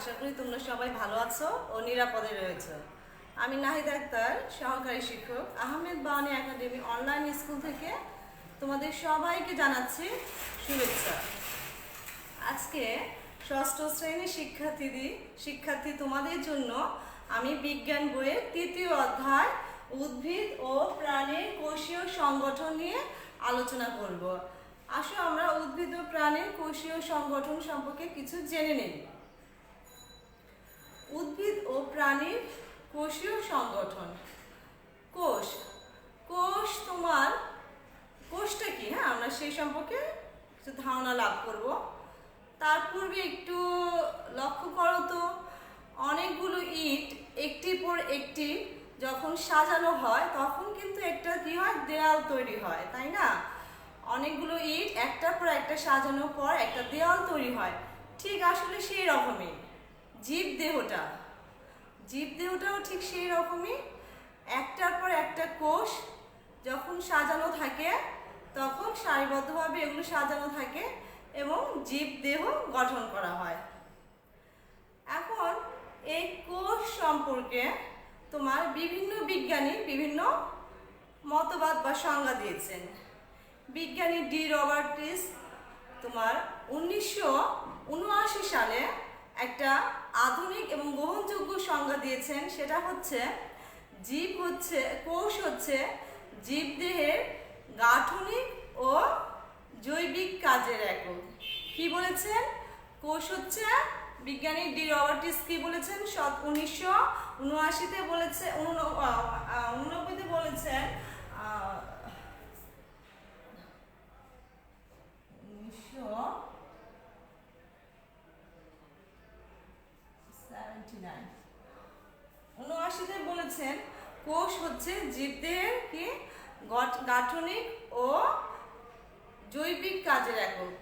আশা করি তোমরা সবাই ভালো আছো ও নিরাপদে রয়েছো। আমি নাহিদ আক্তার, সহকারী শিক্ষক, Ahmed Bawani academy online school থেকে তোমাদের সবাইকে জানাচ্ছি শুভেচ্ছা। আজকে ষষ্ঠ শ্রেণীর শিক্ষার্থী তোমাদের জন্য আমি বিজ্ঞান বইয়ের তৃতীয় অধ্যায় উদ্ভিদ ও প্রাণীর কোষীয় সংগঠন নিয়ে আলোচনা করব। আসো আমরা উদ্ভিদ ও প্রাণীর কোষীয় সংগঠন সম্পর্কে কিছু জেনে নিই। উদ্ভিদ ও প্রাণীর কোষীয় সংগঠন। কোষ কোষটা কি, হ্যাঁ আমরা সেই সম্পর্কে কিছু ধারণা লাভ করব। তার পূর্বে একটু লক্ষ্য করো তো, অনেকগুলো ইট একটির পর একটি যখন সাজানো হয় তখন কিন্তু একটা কি হয়, দেয়াল তৈরি হয়, তাই না? অনেকগুলো ইট একটার পর একটা সাজানোর পর একটা দেয়াল তৈরি হয়। ঠিক আসলে সেই রকমই জীবদেহটাও ঠিক সেই রকমই। একটার পর একটা কোষ যখন সাজানো থাকে তখন সারিবদ্ধভাবে এগুলো সাজানো থাকে এবং জীবদেহ গঠন করা হয়। এখন এই কোষ সম্পর্কে তোমার বিভিন্ন বিজ্ঞানী বিভিন্ন মতবাদ বা সংজ্ঞা দিয়েছেন। বিজ্ঞানী ডি রবার্টিস তোমার 1979 সালে একটা আধুনিক এবং গ্রহণযোগ্য সংজ্ঞা দিয়েছেন। সেটা হচ্ছে কোষ হচ্ছে জীবদেহের গাঠনিক ও জৈবিক কাজের একক। কি বলেছেন? কোষ হচ্ছে বিজ্ঞানী ডি রবার্টিস কি বলেছেন? 1979-তে বলেছে, 89-তে বলেছেন, 79-তে বলেছেন কোষ হচ্ছে জীবদেহের কি গাঠনিক ও জৈবিক কাজের একক।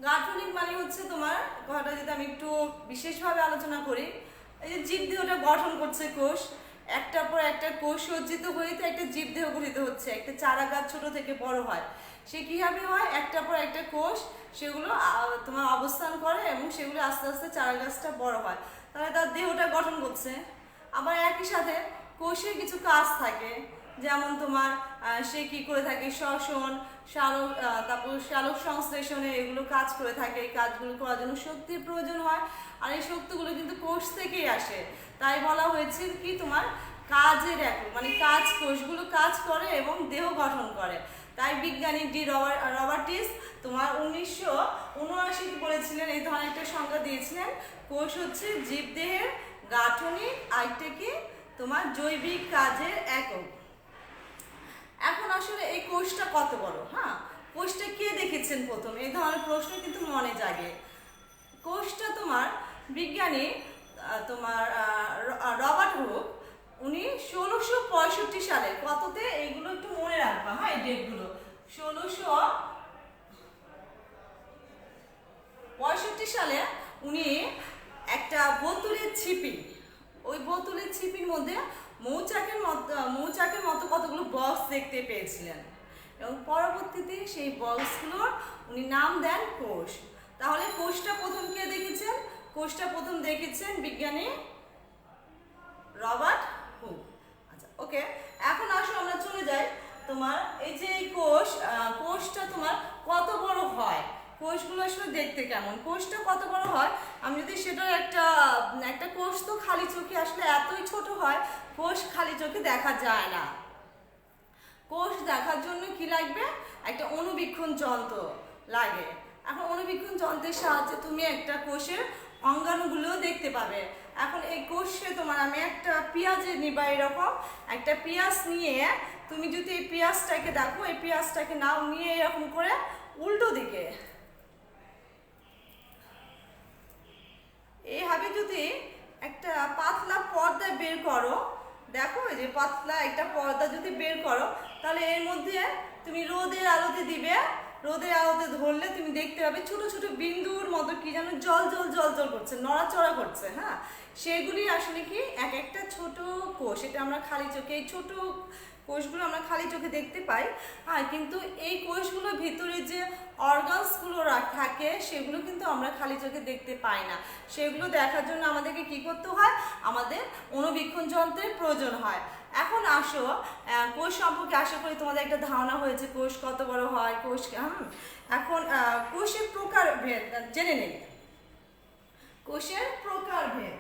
গাঠনিক মানে হচ্ছে তোমার কথাটা যদি আমি একটু বিশেষভাবে আলোচনা করি, এই যে জীবদেহটা গঠন করছে কোষ, একটার পর একটা কোষ সজ্জিত হয়ে তো একটা জীবদেহ গঠিত হচ্ছে। একটা চারা গাছ ছোট থেকে বড় হয়, সে কিভাবে হয়? একটার পর একটা কোষ সেগুলো তোমার অবস্থান করে এবং সেগুলো আস্তে আস্তে চারা গাছটা বড় হয়, তাহলে তার দেহটা গঠন করছে। আবার একই সাথে কোষের কিছু কাজ থাকে, যেমন তোমার সে কি করে থাকে, শ্বসন, সালোক সংশ্লেষণে এগুলো কাজ করে থাকে। এই কাজগুলো করার জন্য শক্তির প্রয়োজন হয়, আর এই শক্তিগুলো কিন্তু কোষ থেকেই আসে। তাই বলা হয়েছে কি তোমার কাজের একক, মানে কোষগুলো কাজ করে এবং দেহ গঠন করে। তাই বিজ্ঞানী ডি রবার্টিস তোমার 1979 বলেছিলেন, এই ধরনের একটা সংজ্ঞা দিয়েছিলেন, কোষ হচ্ছে জীবদেহের গাঠনিক আরেকটা কি তোমার জৈবিক কাজের একক। এখন আসলে এই কোষটা কত বড়, হ্যাঁ কোষটা কে দেখেছেন প্রথম, এই ধরনের প্রশ্ন কিন্তু মনে জাগে। কোষটা তোমার বিজ্ঞানী তোমার রবার্ট হুক উনি 1665 সালে, কততে এইগুলো একটু মনে রাখবা, হ্যাঁ এই ডেটগুলো, 1665 সালে উনি একটা বোতলের ছিপি, ওই বোতলের ছিপির মধ্যে মৌচাকের মতো কতগুলো বক্স দেখতে পেয়েছিলেন এবং পরবর্তীতে সেই বক্সগুলোর উনি নাম দেন কোষ। তাহলে কোষটা প্রথম কে দেখেছেন? কোষটা প্রথম দেখেছেন বিজ্ঞানী রবার্ট হুক। আচ্ছা ওকে, এখন আসো আমরা চলে যাই তোমার এই যে এই কোষটা তোমার কত বড় হয়, কোষগুলো আসলে দেখতে কেমন, কোষটা কত বড় হয়। আমি যদি সেটার একটা কোষ তো খালি চোখে আসলে এতই ছোট হয়, কোষ খালি চোখে দেখা যায় না। কোষ দেখার জন্য কি লাগবে? একটা অণুবীক্ষণ যন্ত্র লাগে। এখন অণুবীক্ষণ যন্ত্রের সাহায্যে তুমি একটা কোষের অঙ্গাণুগুলোও দেখতে পাবে। এখন এই কোষে তোমার আমি একটা পেঁয়াজের নিবা, এরকম একটা পেঁয়াজ নিয়ে তুমি যদি এই পেঁয়াজটাকে দেখো, এই পেঁয়াজটাকে নাও নিয়ে এরকম করে উল্টো দিকে এইভাবে যদি একটা পাতলা পর্দা বের করো, দেখো এই যে পাতলা একটা পর্দা যদি বের করো, তাহলে এর মধ্যে তুমি রোদের আলোতে দিবে, রোদের আলোতে ধরলে তুমি দেখতে পাবে ছোট ছোট বিন্দুর মতো কি যেন জল জল জল জল করছে, নড়াচড়া করছে, হ্যাঁ সেগুলি আসলে কি এক একটা ছোট কোষ। এটা আমরা খালি চোখে এই ছোট কোষগুলো আমরা খালি চোখে দেখতে পাই, হ্যাঁ, কিন্তু এই কোষগুলোর ভিতরে যে অর্গানসগুলো থাকে সেগুলো কিন্তু আমরা খালি চোখে দেখতে পাই না। সেগুলো দেখার জন্য আমাদেরকে কি করতে হয়, আমাদের অণুবীক্ষণ যন্ত্রের প্রয়োজন হয়। এখন আসো কোষ সম্পর্কে আশা করি তোমাদের একটা ধারণা হয়েছে, কোষ কত বড় হয়, কোষ এখন কোষের প্রকারভেদ জেনে নেই। কোষের প্রকারভেদ।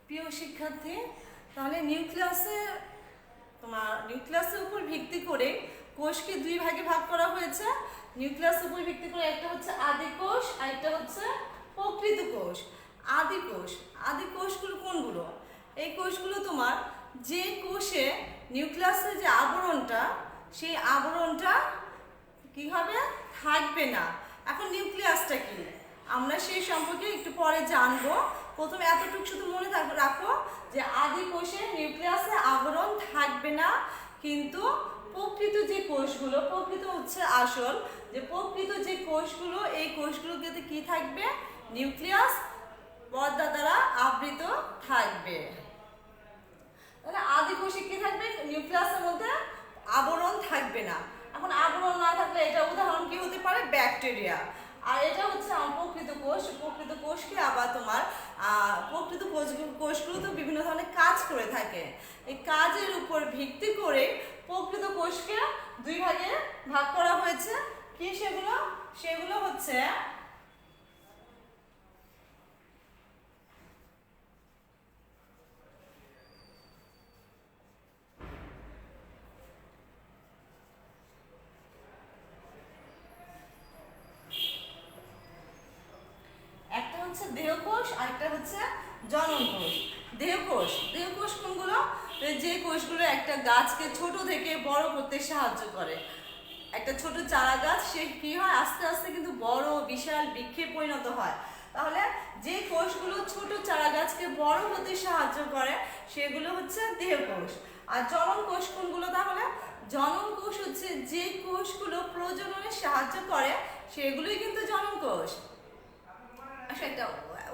প্রিয় শিক্ষার্থী, তাহলে নিউক্লিয়াসের উপর ভিত্তি করে কোষকে দুই ভাগে ভাগ করা হয়েছে। নিউক্লিয়াসের উপর ভিত্তি করে একটা হচ্ছে আদি কোষ আর একটা হচ্ছে প্রকৃত কোষ। আদি কোষগুলো কোনগুলো? এই কোষগুলো তোমার যে কোষে নিউক্লিয়াসের যে আবরণটা, সেই আবরণটা কি হবে, থাকবে না। এখন নিউক্লিয়াসটা কি আমরা সেই সম্পর্কে একটু পরে জানবো। প্রথমে এতটুকু শুধু মনে রাখো যে আদি কোষে নিউক্লিয়াসে আবরণ থাকবে না, কিন্তু প্রকৃত যে কোষগুলো, প্রকৃত হচ্ছে আসল, যে প্রকৃত যে কোষগুলো, এই কোষগুলোতে কি থাকবে, নিউক্লিয়াস পর্দা দ্বারা আবৃত থাকবে। তাহলে আদি কোষে কি থাকবে, নিউক্লিয়াসের মধ্যে আবরণ থাকবে না। এখন আবরণ না থাকলে এটা উদাহরণ কি হতে পারে, ব্যাকটেরিয়া। আর এটা হচ্ছে প্রকৃত কোষ। প্রকৃত কোষকে আবার তোমার প্রকৃত কোষগুলো তো বিভিন্ন ধরনের কাজ করে থাকে। এই কাজের উপর ভিত্তি করে প্রকৃত কোষকে দুই ভাগে ভাগ করা হয়েছে। কি সেগুলো হচ্ছে দেহকোষ আর একটা হচ্ছে জনন কোষ। দেহকোষ কোনগুলো, যে কোষগুলো একটা গাছকে ছোট থেকে বড় করতে সাহায্য করে। একটা ছোট চারা গাছ সে কি হয়, আস্তে আস্তে কিন্তু বড় বিশাল বৃক্ষে পরিণত হয়। তাহলে যে কোষগুলো ছোট চারা গাছকে বড় হতে সাহায্য করে সেগুলো হচ্ছে দেহকোষ। আর জনন কোষ কোনগুলো? তাহলে জনন কোষ হচ্ছে যে কোষগুলো প্রজননে সাহায্য করে সেগুলোই কিন্তু জনন কোষ। একটা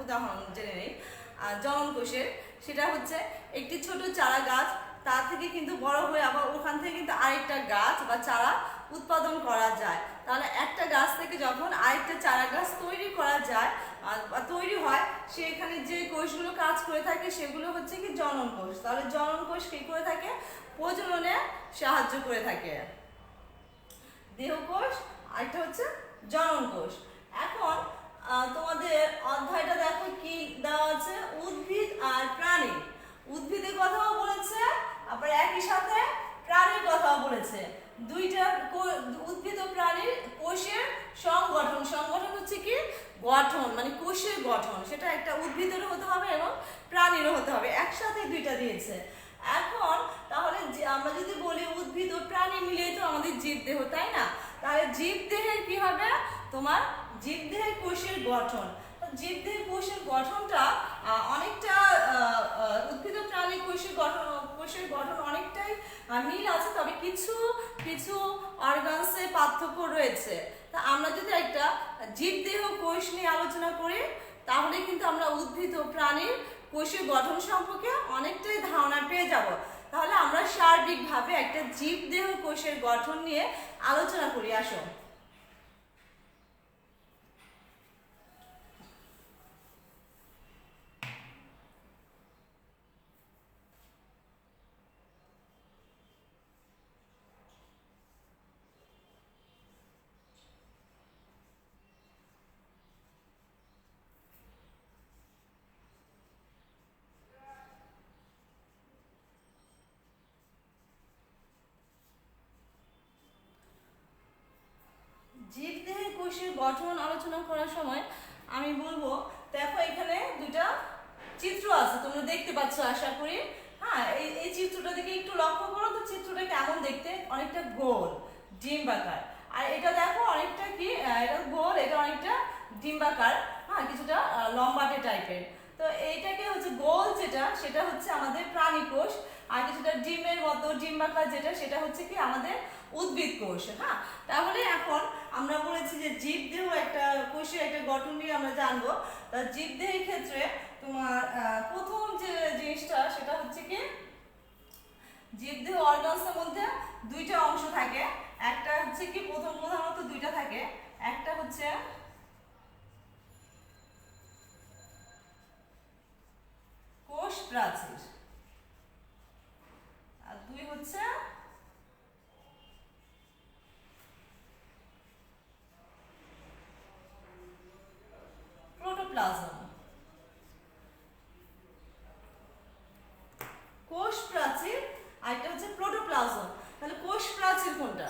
উদাহরণ জেনে নেই জনন কোষের। সেটা হচ্ছে একটি ছোট চারা গাছ, তা থেকে কিন্তু বড় হয়ে আবার ওখান থেকে কিন্তু আরেকটা গাছ বা চারা উৎপাদন করা যায়। তাহলে একটা গাছ থেকে যখন আরেকটা চারা গাছ তৈরি করা যায় বা তৈরি হয়, সেখানে যে কোষগুলো কাজ করে থাকে সেগুলো হচ্ছে কি জনন কোষ। তাহলে জনন কোষ কি করে থাকে, প্রজননে সাহায্য করে থাকে। দেহকোষ আরেকটা হচ্ছে জনন কোষ। এখন তোমাদের অধ্যায়টা দেখো কি দেওয়া আছে, উদ্ভিদ আর প্রাণী। উদ্ভিদের কথাও বলেছে, আবার একই সাথে প্রাণীর কথাও বলেছে। দুইটা উদ্ভিদ ও প্রাণীর কোষের সংগঠন হচ্ছে কি গঠন, মানে কোষের গঠন, সেটা একটা উদ্ভিদেরও হতে হবে এবং প্রাণীরও হতে হবে, একসাথে দুইটা দিয়েছে। এখন তাহলে আমরা যদি বলি উদ্ভিদ ও প্রাণী মিলিয়ে তো আমাদের জীবদেহ, তাই না? তাহলে জীবদেহের কি হবে, তোমার জীবদেহের কোষের গঠন। জীবদেহের কোষের গঠনটা অনেকটা উদ্ভিদ ও প্রাণী কোষের গঠন অনেকটাই মিল আছে, তবে কিছু কিছু অর্গানসে পার্থক্য রয়েছে। তা আমরা যদি একটা জীবদেহ কোষ নিয়ে আলোচনা করি তাহলে কিন্তু আমরা উদ্ভিদ ও প্রাণীর কোষের গঠন সম্পর্কে অনেকটাই ধারণা পেয়ে যাব। তাহলে আমরা সার্বিকভাবে একটা জীবদেহ কোষের গঠন নিয়ে আলোচনা করি, আসো। জীবদেহে কোষের গঠন আলোচনা করার সময় আমি বলবো, দেখো এখানে দুইটা চিত্র আছে, তোমরা দেখতে পাচ্ছ আশা করি। হ্যাঁ, এই চিত্রটা দিকে একটু লক্ষ্য করো তো, চিত্রটা কেমন দেখতে, অনেকটা গোল ডিম্বাকার। আর এটা দেখো অনেকটা কি, এটা গোল, এটা অনেকটা ডিম্বাকার, হ্যাঁ কিছুটা লম্বাটে টাইপের। তো এইটাকে হচ্ছে গোল যেটা, সেটা হচ্ছে আমাদের প্রাণী কোষ, আর কিছুটা ডিমের মতো ডিম্বাকার যেটা, সেটা হচ্ছে কি আমাদের উদ্ভিদ কোষ। হ্যাঁ, তাহলে এখন আমরা বলেছি যে জীবদেহ একটা কোষের একটা গঠন নিয়ে আমরা জানবো। জীবদেহের ক্ষেত্রে তোমার প্রথম যে জিনিসটা সেটা হচ্ছে কি, জীবদেহ অর্গানসের মধ্যে দুইটা অংশ থাকে। একটা হচ্ছে কি প্রধানত দুইটা থাকে, একটা হচ্ছে কোষ প্রাচীর, আর দুই হচ্ছে প্রোটোপ্লাজম। কোষ প্রাচীর আর একটা হচ্ছে প্রোটোপ্লাজম। তাহলে কোষ প্রাচীর কোনটা?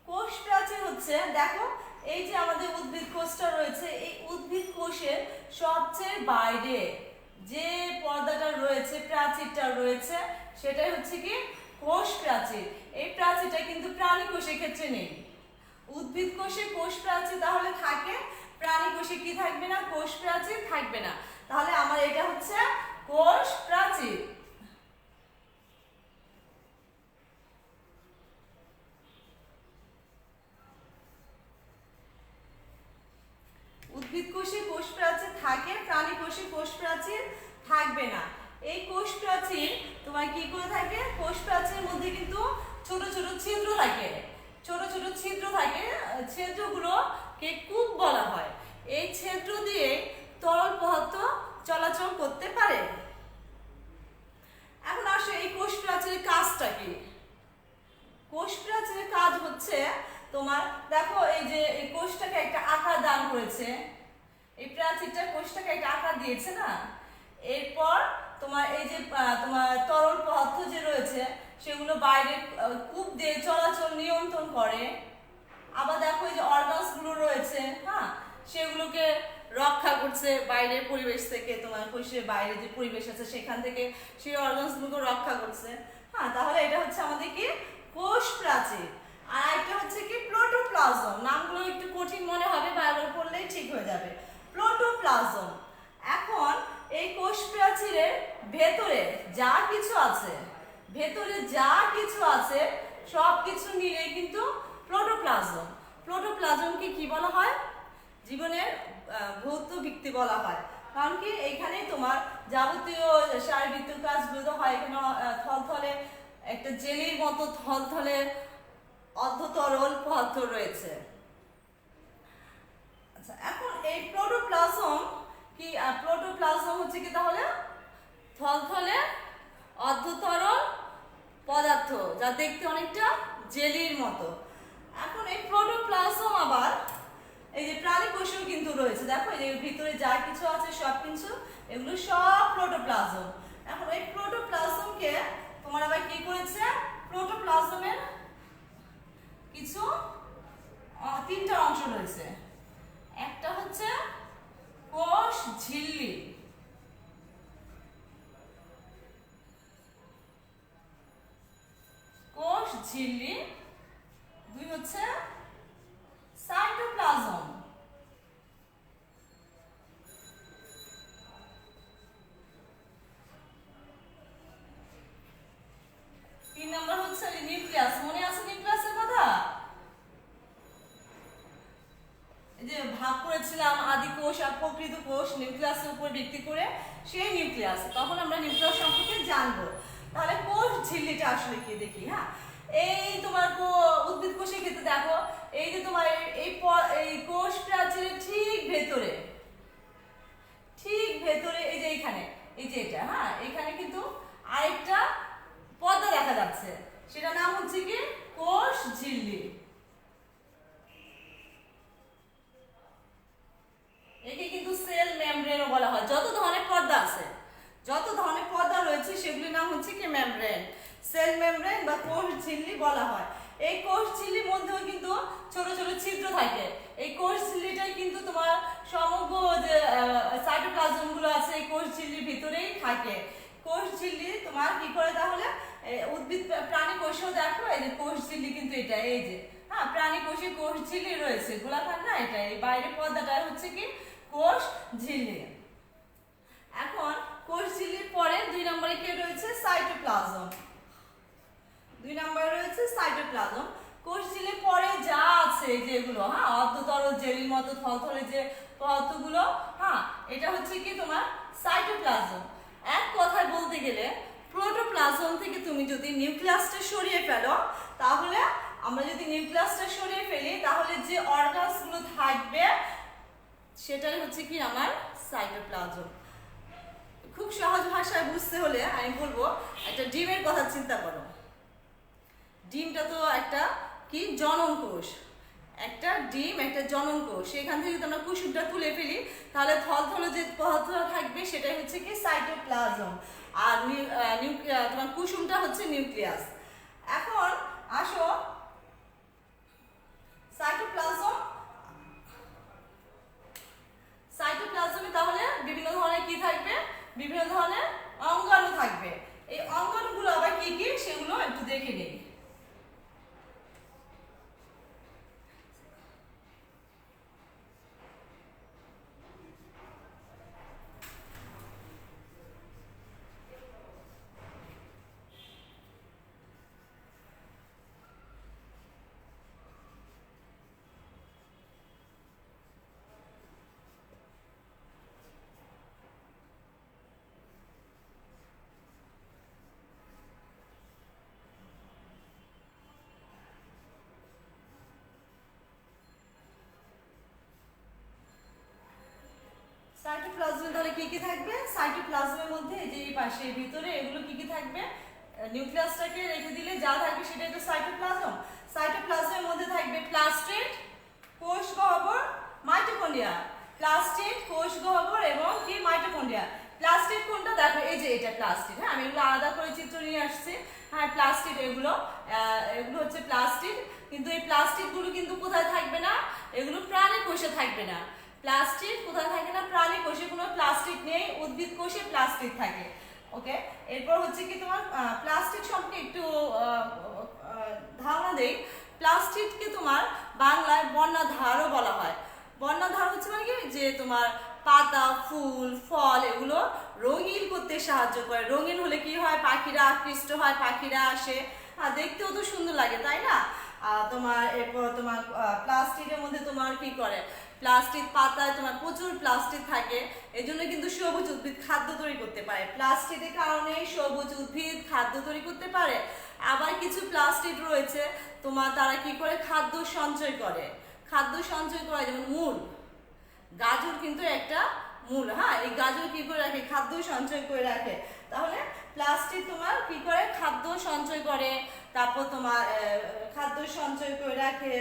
কোষ প্রাচীর হচ্ছে, দেখো এই যে আমাদের উদ্ভিদ কোষটা রয়েছে, এই উদ্ভিদ কোষের সবচেয়ে বাইরে যে পর্দাটা রয়েছে, প্রাচীরটা রয়েছে, সেটাই হচ্ছে কি কোষ প্রাচীর। এই প্রাচীরটা কিন্তু প্রাণী কোষের ক্ষেত্রে নেই। উদ্ভিদ কোষে কোষ প্রাচীর তাহলে থাকে, প্রাণী কোষে কি থাকবে না? কোষ প্রাচীর থাকবে না। তাহলে আমার এটা হচ্ছে কোষ প্রাচীর। উদ্ভিদ কোষে কোষ প্রাচীর থাকে, প্রাণী কোষে কোষ প্রাচীর থাকবে না। এই কোষ প্রাচীর তোমার কি করে থাকে? কোষ প্রাচীরের মধ্যে কিন্তু ছোট ছোট ছিদ্র থাকে, ছোট ছোট ছিদ্র থাকে, ছিদ্রগুলোকে কূপ বলা হয়। এই ছিদ্র দিয়ে তরল পদার্থ চলাচল করতে পারে। এখন আসে এই কোষ প্রাচীরের কাজটা কি? কোষ প্রাচীরের কাজ হচ্ছে তোমার, দেখো এই যে এই কোষটাকে একটা আকার দান করেছে, এই প্রাচীরটা কোষটাকে একটা আকার দিয়েছে না। এরপর তোমার এই যে তোমার তরল পদার্থ যে রয়েছে, সেগুলো বাইরে কূপ দিয়ে চলাচল নিয়ন্ত্রণ করে। আবার দেখো এই যে অর্গানস গুলো রয়েছে, হ্যাঁ সেগুলোকে রক্ষা করছে বাইরের পরিবেশ থেকে, তোমার কোষের বাইরে যে পরিবেশ আছে সেখান থেকে সেই অর্গানস গুলোকে রক্ষা করছে। হ্যাঁ, তাহলে এটা হচ্ছে আমাদের কি কোষ প্রাচীর। আর একটা হচ্ছে কি প্রোটোপ্লাজম। নামগুলো একটু কঠিন মনে হবে, বারবার পড়লেই ঠিক হয়ে যাবে। প্রোটোপ্লাজম। এখন এই কোষ প্রাচীরের ভেতরে যা কিছু আছে, ভেতরে যা কিছু আছে সব কিছু মিলে কিন্তু প্রোটোপ্লাজম। প্রোটোপ্লাজমকে কি বলা হয়? জীবনের ভৌত ভিত্তি বলা হয়। কারণ কি এখানে তোমার যাবতীয় শারীরবৃত্তীয় কাজগুলো হয়। এখানে থলথলে একটা জেলির মতো থলথলে অর্ধতরল পদার্থ রয়েছে। আচ্ছা, এখন এই প্রোটোপ্লাজম কি? প্রোটোপ্লাজম হচ্ছে কি তাহলে থলথলে অর্ধতরল পদার্থ, যা দেখতে অনেকটা জেলির মতো। এখন এই প্রোটোপ্লাজম আবার এই যে প্রাণী কোষেও কিন্তু রয়েছে, দেখো এই যে ভিতরে যা কিছু আছে সব কিছু, এগুলো সব প্রোটোপ্লাজম। এখন এই প্রোটোপ্লাজমকে তোমার আবার কি করেছে? প্রোটোপ্লাজমের কিছু তিনটা অংশ রয়েছে। একটা হচ্ছে কোষ ঝিল্লি, কোষ ঝিল্লি। দুই হচ্ছে সাইটোপ্লাজম। তিন নম্বর হচ্ছে নিউক্লিয়াস। মনে আছে নিউক্লিয়াসের কথা? এই যে ভাগ করেছিলাম আদি কোষ আর প্রকৃত কোষ নিউক্লিয়াসের উপর ভিত্তি করে, সেই নিউক্লিয়াস। তখন আমরা নিউক্লিয়াস সম্পর্কে জানবো। তাহলে কোষ ঝিল্লিটা আসলে কি দেখি। হ্যাঁ, এই তোমার উদ্ভিদ কোষের ক্ষেত্রে দেখো এই যে তোমার এই কোষ প্রাচীরের ঠিক ভেতরে এই যে এইখানে, এই যে এটা, হ্যাঁ এখানে কিন্তু আরেকটা পর্দা দেখা যাচ্ছে, সেটা নাম হচ্ছে কি কোষ ঝিল্লি। একে কিন্তু সেল মেমব্রেনও বলা হয়। যত ধরনের পর্দা আছে, যত ধরনের পর্দা রয়েছে সেগুলির নাম হচ্ছে কি মেমব্রেন, সেল মেমব্রেন বা কোষ ঝিল্লি বলা হয়। এই কোষ ঝিল্লির মধ্যেও কিন্তু ছোট ছোট ছিদ্র থাকে। এই কোষ ঝিল্লিটাই কিন্তু তোমার সমগ্র যে সাইটোপ্লাজম গুলো আছে এই কোষ ঝিল্লির ভিতরেই থাকে। কোষ ঝিল্লি তোমার কি করে তাহলে উদ্ভিদ প্রাণী কোষেও দেখো এই যে কোষ ঝিল্লি কিন্তু এটা এই যে হ্যাঁ প্রাণী কোষে কোষ ঝিল্লি রয়েছে, গোলাকার না এটা, এই বাইরের পর্দাটা হচ্ছে কি কোষ ঝিল্লি। এখন কোষ ঝিল্লির পরে 2 নম্বরে কি রয়েছে সাইটোপ্লাজম। 2 নম্বরে রয়েছে সাইটোপ্লাজম। কোষ ঝিল্লির পরে যা আছে যেগুলো হ্যাঁ অর্ধতরল জেলির মতো থলথলে যে পদার্থগুলো হ্যাঁ এটা হচ্ছে কি তোমার সাইটোপ্লাজম। এক কথায় বলতে গেলে প্রোটোপ্লাজম থেকে তুমি যদি নিউক্লিয়াসটা সরিয়ে ফেলো, তাহলে আমরা যদি নিউক্লিয়াসটা সরিয়ে ফেলি তাহলে যে অর্গানসগুলো থাকবে সেটাই হচ্ছে কি আমার সাইটোপ্লাজম। খুব সহজ ভাষায় বুঝতে হলে আমি বলবো একটা ডিমের কথা চিন্তা করো। ডিমটা তো একটা কি জনন কোষ, একটা ডিম একটা জনন কোষ, সেখান থেকে যদি আমরা কুসুমটা তুলে ফেলি তাহলে থলথলে যে পদার্থ থাকবে সেটাই হচ্ছে কি সাইটোপ্লাজম, আর তোমার কুসুমটা হচ্ছে নিউক্লিয়াস। এখন আসো সাইটোপ্লাজমে তাহলে বিভিন্ন ধরনের কি থাকবে, বিভিন্ন ধরনের অঙ্গাণু থাকবে। এই অঙ্গাণুগুলো আবার কি কি সেগুলো একটু দেখে নিই। সাইটোপ্লাজমে তাহলে কি কি থাকবে, সাইটোপ্লাজমের মধ্যে এই যে এই পাশে ভিতরে এগুলো কি কি থাকবে, নিউক্লিয়াসটাকে রেখে দিলে যা থাকবে সেটাই তো সাইটোপ্লাজম। সাইটোপ্লাজমের মধ্যে থাকবে প্লাস্টিড, কোষ গহ্বর, মাইটোকন্ড্রিয়া। প্লাস্টিড, কোষ গহ্বর এবং কি মাইটোকন্ড্রিয়া। প্লাস্টিড কোনটা দেখো এই যে এটা প্লাস্টিড, হ্যাঁ আমি এগুলো আলাদা করে চিত্র নিয়ে আসছি। হ্যাঁ প্লাস্টিড এগুলো হচ্ছে প্লাস্টিড, কিন্তু এই প্লাস্টিড গুলো কিন্তু কোথায় থাকবে না, এগুলো প্রাণী কোষে থাকবে না। প্লাস্টিক কোথায় থাকে না, প্রাণী কোষে কোনো প্লাস্টিক নেই, উদ্ভিদ কোষে প্লাস্টিক থাকে। ওকে, এরপর হচ্ছে কি তোমার প্লাস্টিক সম্পর্কে একটু ধারণা দেই। প্লাস্টিককে তোমার বাংলায় বর্ণাধারও বলা হয়। বর্ণাধার হচ্ছে মানে কি যে তোমার পাতা ফুল ফল এগুলো রঙিন করতে সাহায্য করে। রঙিন হলে কি হয়, পাখিরা আকৃষ্ট হয়, পাখিরা আসে, দেখতেও তো সুন্দর লাগে তাই না। তোমার এরপর তোমার প্লাস্টিকের মধ্যে তোমার কি করে, প্লাস্টিক পাতায় তোমার প্রচুর প্লাস্টিক থাকে, এজন্য কিন্তু সবুজ উদ্ভিদ খাদ্য তৈরি করতে পারে। প্লাস্টিকের কারণে সবুজ উদ্ভিদ খাদ্য তৈরি করতে পারে। আবার কিছু প্লাস্টিক রয়েছে তোমার তারা কি করে খাদ্য সঞ্চয় করে, খাদ্য সঞ্চয় করে, যেমন মূল, গাজর কিন্তু একটা মূল, হ্যাঁ এই গাজর কি করে রাখে, খাদ্য সঞ্চয় করে রাখে। তাহলে প্লাস্টিক তোমার কি করে খাদ্য সঞ্চয় করে, তারপর তোমার খাদ্য সঞ্চয় করে রাখে,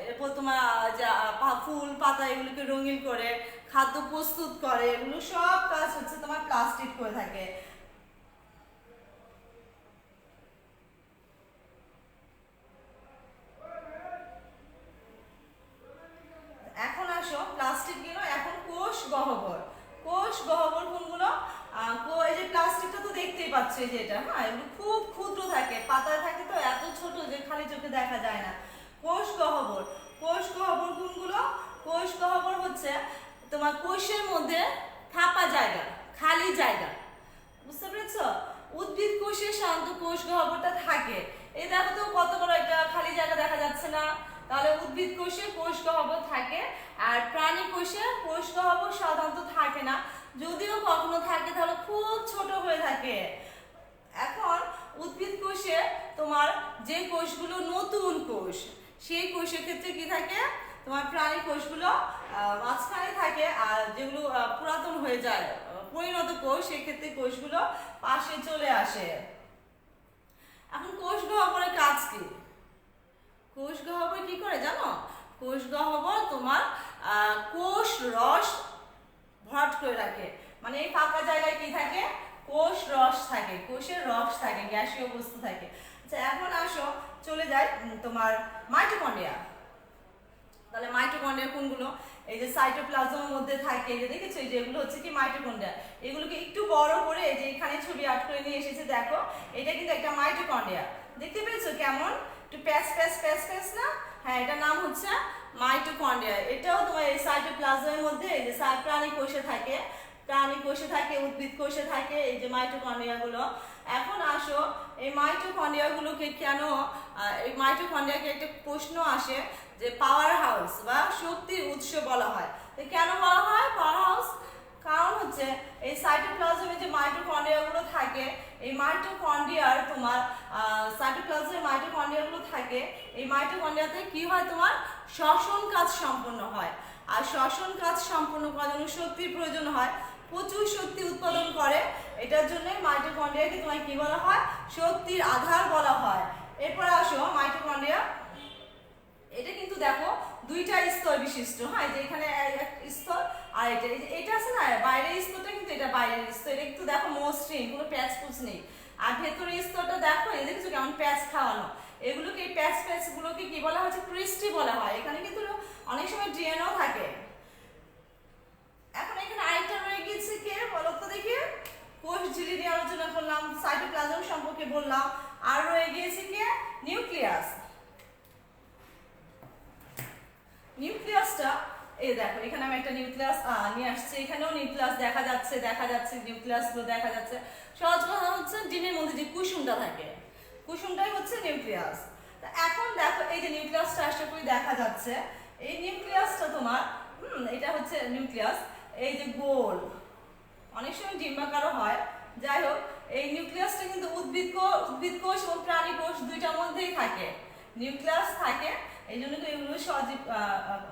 এরপর তোমার ফুল পাতা এগুলোকে রঙিন করে খাদ্য প্রস্তুত করে, এগুলো সব কাজ হচ্ছে তোমার প্লাস্টিক করে থাকে। এখন আসো প্লাস্টিক গেল, এখন কোষ গহ্বর। কোষ গহ্বর কোনগুলো, এই যে প্লাস্টিকটা তো দেখতেই পাচ্ছ এই যে এটা, হ্যাঁ এগুলো খুব ক্ষুদ্র থাকে, পাতায় থাকে তো এত ছোট যে খালি চোখে দেখা যায় না। কোষ গহ্বর, কোষ গহ্বর কোনগুলো, কোষ গহ্বর হচ্ছে তোমার কোষের মধ্যে ফাঁপা জায়গা, খালি জায়গা, বুঝতে পেরেছ। উদ্ভিদ কোষে সাধারণত কোষ গহ্বরটা থাকে, এই দেখো তো কত বড় একটা খালি জায়গা দেখা যাচ্ছে না, তাহলে উদ্ভিদ কোষে কোষ গহ্বর থাকে। আর প্রাণী কোষে কোষ গহ্বর সাধারণত থাকে না, যদিও কখনো থাকে তাহলে খুব ছোট হয়ে থাকে। এখন উদ্ভিদ কোষে তোমার যে কোষগুলো নতুন কোষ, সেই কোষের ক্ষেত্রে কি থাকে, তোমার প্রাণী কোষগুলো মাঝখানে থাকে, আর যেগুলো পুরাতন হয়ে যায় পরিণত কোষ, সেক্ষেত্রে কোষগুলো পাশে চলে আসে। এখন কোষ গহ্বরের কাজ কি, কোষ গহ্বর কি করে জানো, কোষ গহ্বর তোমার কোষ রস ভরাট করে রাখে, মানে এই ফাঁকা জায়গায় কি থাকে, কোষ রস থাকে, কোষের রস থাকে, গ্যাসীয় বস্তু থাকে। আচ্ছা এখন আসো চলে যায় তোমার মাইটোকন্ড্রিয়া। তাহলে মাইটোকন্ড্রিয়া কোনগুলো? এই যে সাইটোপ্লাজমের মধ্যে থাকে, এই যে দেখেছো, এই যে এগুলো হচ্ছে কি মাইটোকন্ড্রিয়া। এগুলোকে একটু বড় করে এই যে এখানে ছবি আর্ট করে নিয়ে এসেছে, দেখো এটা কিন্তু একটা মাইটোকন্ড্রিয়া। দেখতে পেয়েছো কেমন একটু প্যাচ প্যাচ প্যাচ প্যাচ না? হ্যাঁ, এটার নাম হচ্ছে মাইটোকন্ড্রিয়া। এটাও তোমার এই সাইটোপ্লাজমের মধ্যে এই যে প্রাণী কোষে থাকে, প্রাণী কোষে থাকে, উদ্ভিদ কোষে থাকে এই যে মাইটোকন্ড্রিয়া গুলো। এখন আসো এই মাইটোকন্ড্রিয়া গুলোকে কেন, এই মাইটোকন্ড্রিয়াকে একটা প্রশ্ন আসে যে পাওয়ার হাউস বা শক্তির উৎস বলা হয়। কেন বলা হয় পাওয়ার হাউস? কারণ হচ্ছে এই সাইটোপ্লাজমে যে মাইটোকন্ড্রিয়া গুলো থাকে, এই মাইটোকন্ড্রিয়ার তোমার সাইটোপ্লাজমে মাইটোকন্ড্রিয়া গুলো থাকে, এই মাইটোকন্ড্রিয়াতে কি হয় তোমার শ্বসন কাজ সম্পন্ন হয়। আর শ্বসন কাজ সম্পন্ন করার জন্য শক্তির প্রয়োজন হয়, প্রচুর শক্তি উৎপাদন করে। এটার জন্য মাইটোকন্ড্রিয়াকে তোমার কি বলা হয়? শক্তির আধার বলা হয়। এরপর আসো মাইটোকন্ড্রিয়া, এটা কিন্তু দেখো দুইটা স্তর বিশিষ্ট। হ্যাঁ, যে এখানে এক স্তর আর এটা আছে না বাইরের স্তরটা, কিন্তু এটা বাইরের স্তর। এটা কিন্তু দেখো মসৃণ, কোনো প্যাচ পুচ নেই। আর ভেতরের স্তরটা দেখো, এই দেখছো কেমন প্যাচ খাওয়ানো। এগুলোকে এই প্যাচ প্যাচ গুলোকে কি বলা হচ্ছে? ক্রিস্টি বলা হয়। এখানে কিন্তু অনেক সময় ডিএনও থাকে। এখন এখানে আরেকটা রয়ে গিয়েছে কে বলো তো দেখি? কোষ ঝিল্লি নিয়ে আলোচনা করলাম, সাইটোপ্লাজম সম্পর্কে বললাম, আর রয়ে গিয়েছে কে? নিউক্লিয়াস। নিউক্লিয়াসটা এই দেখো, এখানে আমি একটা নিউক্লিয়াস নিয়ে আসছি। এখানেও নিউক্লিয়াস দেখা যাচ্ছে নিউক্লিয়াস গুলো দেখা যাচ্ছে। সহজ কথা হচ্ছে ডিমের মধ্যে যে কুসুমটা থাকে, কুসুমটাই হচ্ছে নিউক্লিয়াস। এখন দেখো এই যে নিউক্লিয়াসটা আশা করি দেখা যাচ্ছে। এই নিউক্লিয়াসটা তোমার এটা হচ্ছে নিউক্লিয়াস, এই যে গোল, অনেক সময় ডিম্বাকারও হয়। যাই হোক, এই নিউক্লিয়াসটা কিন্তু উদ্ভিদ কোষ এবং প্রাণী কোষ দুইটার মধ্যেই থাকে, নিউক্লিয়াস থাকে। এই জন্য তো এগুলো সজীব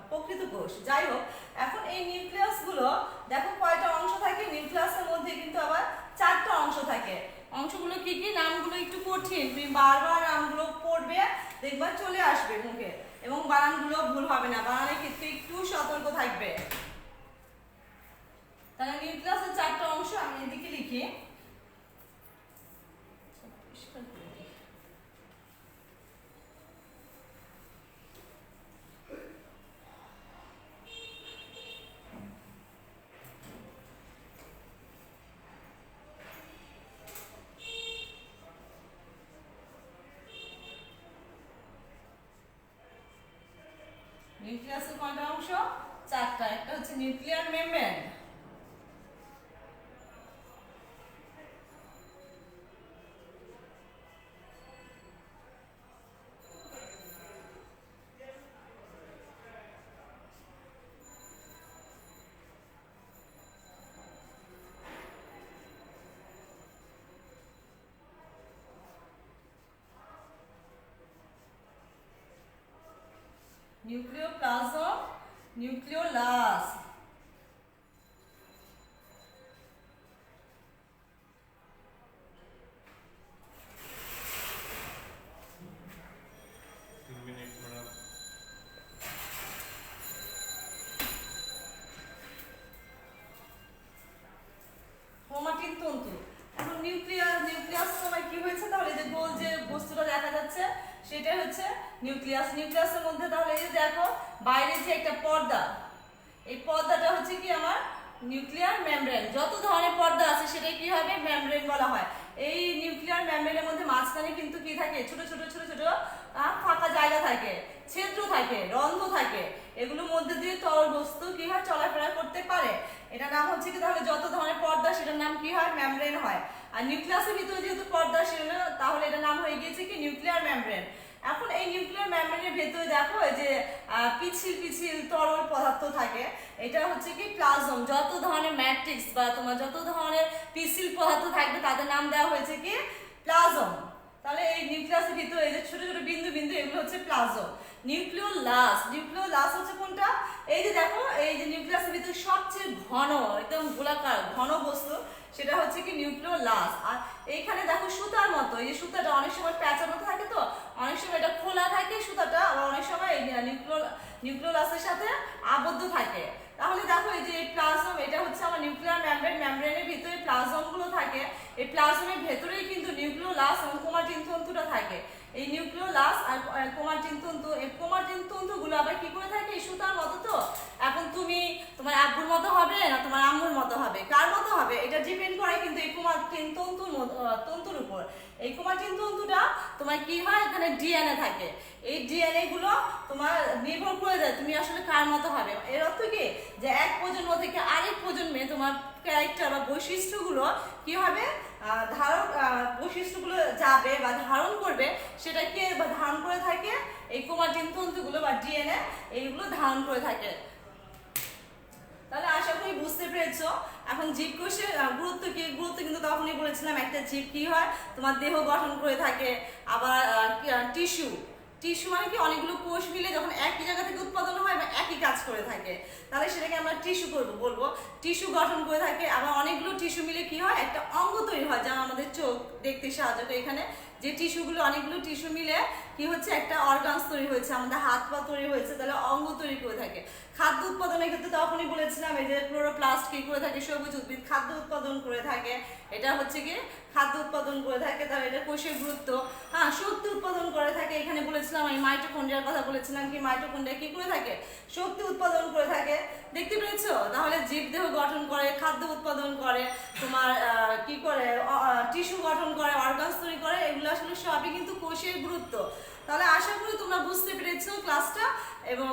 প্রকৃত কোষ। যাই হোক, এখন এই নিউক্লিয়াস গুলো দেখো কয়টা অংশ থাকে। নিউক্লিয়াসের মধ্যে কিন্তু আবার 4টা অংশ থাকে। অংশগুলো কি কি? নামগুলো একটু কঠিন, তুমি বারবার নামগুলো পড়বে, দেখবা চলে আসবে মুখে, এবং বানানগুলো ভুল হবে না, বানানের ক্ষেত্রে একটু সতর্ক থাকবে। তাহলে নিউক্লিয়াসের 4টা অংশ আমি এদিকে লিখি। নিউক্লিয়াসের কয়টা অংশ? 4টা। একটা হচ্ছে nuclear membrane, nucleoplasm, nucleolus. Chromatin তন্তু। এখন নিউক্লিয়াস সময় কি হয়েছে? তাহলে যে গোল যে বস্তুটা দেখা যাচ্ছে সেটা হচ্ছে নিউক্লিয়াস। নিউক্লিয়াসের মধ্যে তাহলে এই যে দেখো বাইরে যে একটা পর্দা, এই পর্দাটা হচ্ছে কি আমার নিউক্লিয়ার মেমব্রেন। যত ধরনের পর্দা আছে সেটাই কি হবে? মেমব্রেন বলা হয়। এই নিউক্লিয়ার মেমব্রেনের মধ্যে মাঝখানে কিন্তু কি থাকে? ছোট ছোট ছোট ছোট ফাঁকা জায়গা থাকে, ছিদ্র থাকে, রন্ধ্র থাকে। এগুলোর মধ্যে দিয়ে তরল বস্তু কি হয়? চলাফেরা করতে পারে। এটা নাম হচ্ছে কি? তাহলে যত ধরনের পর্দা সেটার নাম কি হয়? মেমব্রেন হয়। আর নিউক্লিয়াসের ভিতরে যেহেতু পর্দা ছিল, তাহলে এটার নাম হয়ে গিয়েছে কি? Nuclear membrane. এখন এই নিউক্লিয়ার মেমব্রেনের ভেতরে দেখো এই যে পিচ্ছিল পিচ্ছিল তরল পদার্থ থাকে, এটা হচ্ছে কি? প্লাজম। যত ধরনের ম্যাট্রিক্স বা তোমার যত ধরনের পিচ্ছিল পদার্থ থাকবে তাদের নাম দেওয়া হয়েছে কি? প্লাজম। তাহলে এই নিউক্লিয়াসের ভিতরে এই যে ছোট ছোট বিন্দু বিন্দু, এগুলো হচ্ছে প্লাজম। নিউক্লিওলাস, নিউক্লিওলাস হচ্ছে কোনটা? এই যে দেখো এই যে নিউক্লিয়াসের ভিতরে সবচেয়ে ঘন, একদম গোলাকার ঘন বস্তু, সেটা হচ্ছে কি? নিউক্লিওলাস। আর এইখানে দেখো সুতার মতো, এই যে সুতাটা অনেক সময় প্যাঁচানো থাকে, তো অনেক সময় এটা খোলা থাকে সুতাটা, আবার অনেক সময় এই নিউক্লিওলাসের সাথে আবদ্ধ থাকে। তাহলে দেখো এই যে প্লাজম, এটা হচ্ছে আমার নিউক্লিয়ার মেমব্রেন। মেমব্রেনের ভিতরে প্লাজম গুলো থাকে। এই প্লাজমের ভেতরেই কিন্তু নিউক্লিওলাস এবং ক্রোমাটিন তন্তুটা থাকে। এই নিউক্লিওলাস আর ক্রোমাটিন তন্তু। এই ক্রোমাটিন তন্তুগুলো আবার কি করে থাকে, সুতার মতো। তো এখন তুমি তোমার আব্বুর মতো হবে না তোমার আম্মুর মতো হবে, কার মতো হবে এটা ডিপেন্ড করে কিন্তু এই ক্রোমাটিন তন্তুর উপর। এই ক্রোমাটিন তন্তুটা তোমার কি হয়, এখানে ডিএনএ থাকে। এই ডিএনএ গুলো তোমার নির্ভর করে দেয় তুমি আসলে কার মতো হবে। এর অর্থ কি, যে এক প্রজন্ম থেকে আরেক প্রজন্মে তোমার ক্যারেক্টার বা বৈশিষ্ট্যগুলো কি হবে, বৈশিষ্ট্যগুলো যাবে বা ধারণ করবে, সেটা কে বা ধারণ করে থাকে, এই ক্রোমাটিন তন্তুগুলো বা ডিএনএ এইগুলো ধারণ করে থাকে। তাহলে আশা করি বুঝতে পেরেছো। এখন জীবকোষের গুরুত্ব কি, গুরুত্ব কিন্তু তখনই বলেছিলাম, একটা জীব কি হয়, তোমার দেহ গঠন করে থাকে। আবার টিস্যু, টিস্যু মানে কি, অনেকগুলো কোষ মিলে যখন একই জায়গা থেকে উৎপাদন হয় বা একই কাজ করে থাকে, তাহলে সেটাকে আমরা টিস্যু বলবো। টিস্যু গঠন করে থাকে। আবার অনেকগুলো টিস্যু মিলে কি হয়, একটা অঙ্গ তৈরি হয়, যা আমাদের চোখ দেখতে সাহায্য করে। এখানে যে টিস্যুগুলো, অনেকগুলো টিস্যু মিলে কি হচ্ছে, একটা অর্গানস তৈরি হয়েছে, আমাদের হাত পা তৈরি হয়েছে, তাহলে অঙ্গ তৈরি করে থাকে। খাদ্য উৎপাদনের ক্ষেত্রে তখনই বলেছিলাম, এই যে ক্লোরোপ্লাস্ট কি করে থাকে, সবুজ উদ্ভিদ খাদ্য উৎপাদন করে থাকে। এটা হচ্ছে কি খাদ্য উৎপাদন করে থাকে, তাহলে এটা কোষের গুরুত্ব। হ্যাঁ, শক্তি উৎপাদন করে থাকে। এখানে বলেছিলাম এই মাইটোকন্ড্রিয়ার কথা বলেছিলাম, কি মাইটোকন্ড্রিয়া কি করে থাকে, শক্তি উৎপাদন করে থাকে। দেখতে পেয়েছো, তাহলে জীবদেহ গঠন করে, খাদ্য উৎপাদন করে, তোমার কি করে, টিস্যু গঠন করে, অর্গানস তৈরি করে, এগুলো আসলে সবই কিন্তু কোষের গুরুত্ব। তাহলে আশা করি তোমরা বুঝতে পেরেছো ক্লাসটা, এবং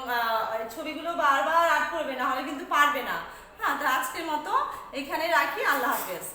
ছবিগুলো বারবার আর্ট করবে, না হলে কিন্তু পারবে না। হ্যাঁ, তো আজকের মতো এখানে রাখি। আল্লাহ হাফেজ।